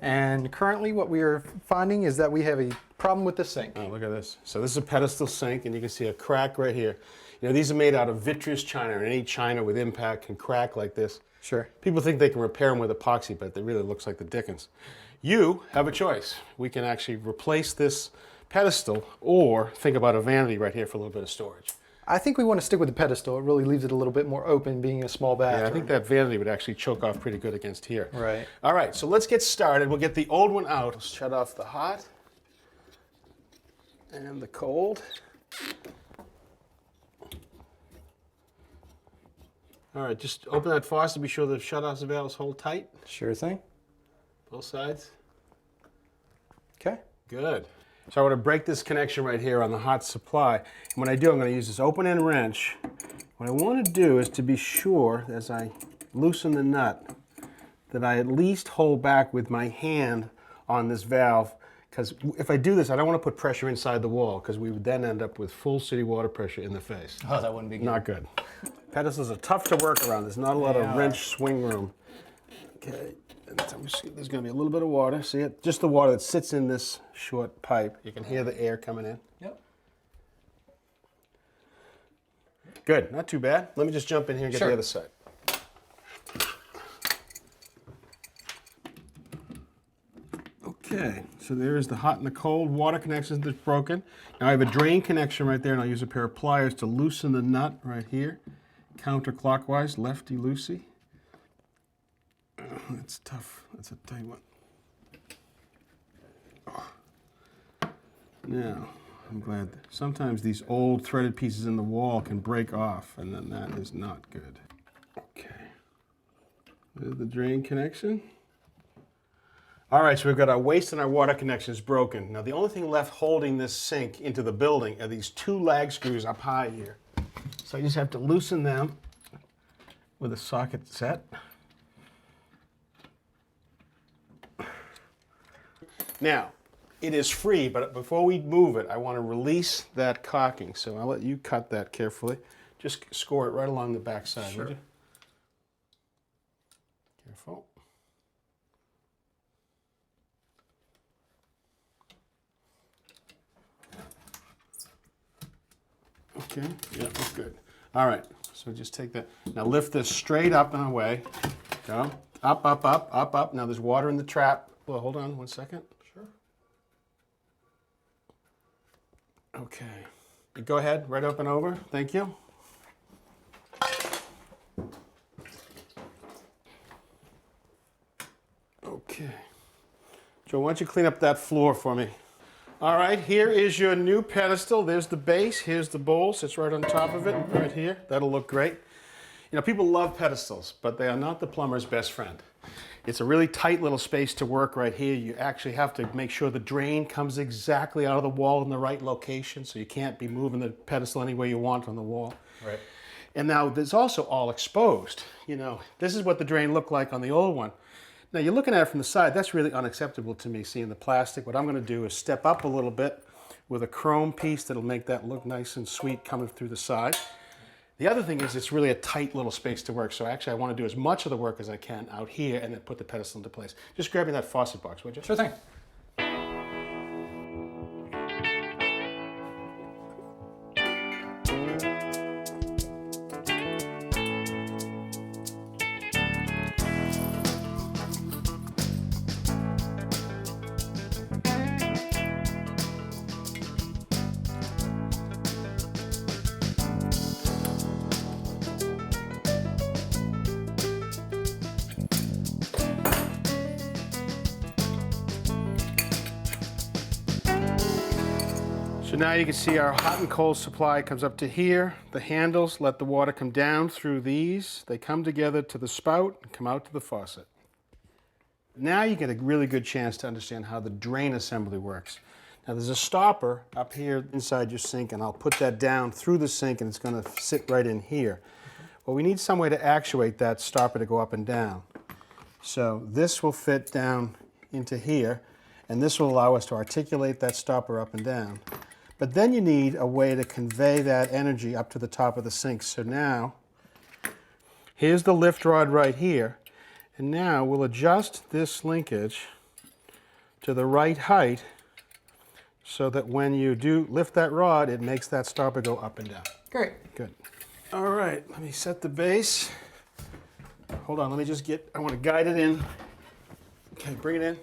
And currently what we are finding is that we have a problem with the sink. Oh, look at this. So this is a pedestal sink, and you can see a crack right here. You know, these are made out of vitreous china, and any china with impact can crack like this. Sure. People think they can repair them with epoxy, but it really looks like the dickens. You have a choice. We can actually replace this pedestal or think about a vanity right here for a little bit of storage. I think we want to stick with the pedestal. It really leaves it a little bit more open, being a small bathroom. Yeah, I think that vanity would actually choke off pretty good against here. Right. All right, so let's get started. We'll get the old one out. Let's shut off the hot and the cold. All right, just open that faucet. Be sure the shutoff valves hold tight. Sure thing. Both sides. Okay. Good. So I want to break this connection right here on the hot supply. And when I do, I'm going to use this open end wrench. What I want to do is to be sure, as I loosen the nut, that I at least hold back with my hand on this valve. Because if I do this, I don't want to put pressure inside the wall, because we would then end up with full city water pressure in the face. Oh, that wouldn't be good. Not good. Pedestals are tough to work around. There's not a lot of wrench swing room. Okay. There's going to be a little bit of water. See it? Just the water that sits in this short pipe. You can hear the air coming in. Yep. Good. Not too bad. Let me just jump in here and get the other side. Okay. So there is the hot and the cold water connection that's broken. Now I have a drain connection right there, and I'll use a pair of pliers to loosen the nut right here. Counterclockwise, lefty-loosey. That's tough. That's a tight one. Now, I'm glad. Sometimes these old threaded pieces in the wall can break off, and then that is not good. Okay. There's the drain connection. All right, so we've got our waste and our water connections broken. Now, the only thing left holding this sink into the building are these two lag screws up high here. So I just have to loosen them with a socket set. Now, it is free, but before we move it, I want to release that caulking. So I'll let you cut that carefully. Just score it right along the back side, would you? Careful. Okay, yeah, that's good. All right, so just take that. Now lift this straight up and away. Go. Up, up, up, up, up. Now there's water in the trap. Well, hold on 1 second. Sure. Okay. Go ahead, right up and over. Thank you. Okay. Joe, why don't you clean up that floor for me? All right, here is your new pedestal. There's the base. Here's the bowl. Sits right on top of it, right here. That'll look great. You know, people love pedestals, but they are not the plumber's best friend. It's a really tight little space to work right here. You actually have to make sure the drain comes exactly out of the wall in the right location, so you can't be moving the pedestal any way you want on the wall. Right. And now there's also all exposed. You know, this is what the drain looked like on the old one. Now you're looking at it from the side. That's really unacceptable to me, seeing the plastic. What I'm going to do is step up a little bit with a chrome piece that'll make that look nice and sweet coming through the side. The other thing is it's really a tight little space to work. So actually I want to do as much of the work as I can out here and then put the pedestal into place. Just grab me that faucet box, would you? Sure thing. So now you can see our hot and cold supply comes up to here. The handles let the water come down through these. They come together to the spout and come out to the faucet. Now you get a really good chance to understand how the drain assembly works. Now there's a stopper up here inside your sink, and I'll put that down through the sink, and it's going to sit right in here. Well, we need some way to actuate that stopper to go up and down. So this will fit down into here, and this will allow us to articulate that stopper up and down. But then you need a way to convey that energy up to the top of the sink. So now, Here's the lift rod right here. And now we'll adjust this linkage to the right height so that when you do lift that rod, it makes that stopper go up and down. Great. Good. All right, let me set the base. Hold on, let me just I want to guide it in. Okay, bring it in.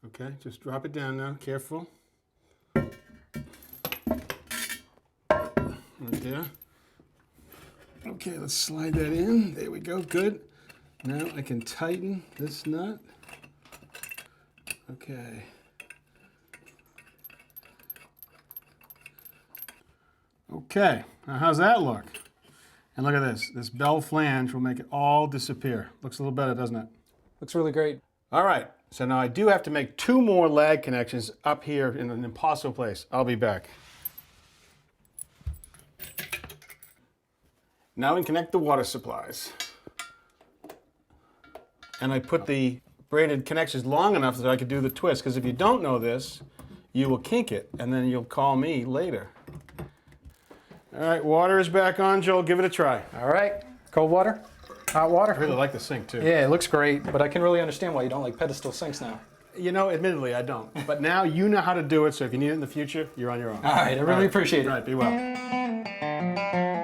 Okay, just drop it down now, careful. Right there. Okay, let's slide that in. There we go, good. Now I can tighten this nut. Okay. Okay, now how's that look? And look at this. This bell flange will make it all disappear. Looks a little better, doesn't it? Looks really great. All right, so now I do have to make 2 more lag connections up here in an impossible place. I'll be back. Now we can connect the water supplies. And I put the braided connections long enough that I could do the twist, because if you don't know this, you will kink it, and then you'll call me later. All right, water is back on, Joel. Give it a try. All right. Cold water? Hot water? I really like the sink, too. Yeah, it looks great, but I can really understand why you don't like pedestal sinks now. You know, admittedly, I don't. But now you know how to do it, so if you need it in the future, you're on your own. All right, I really appreciate it. All right, be well.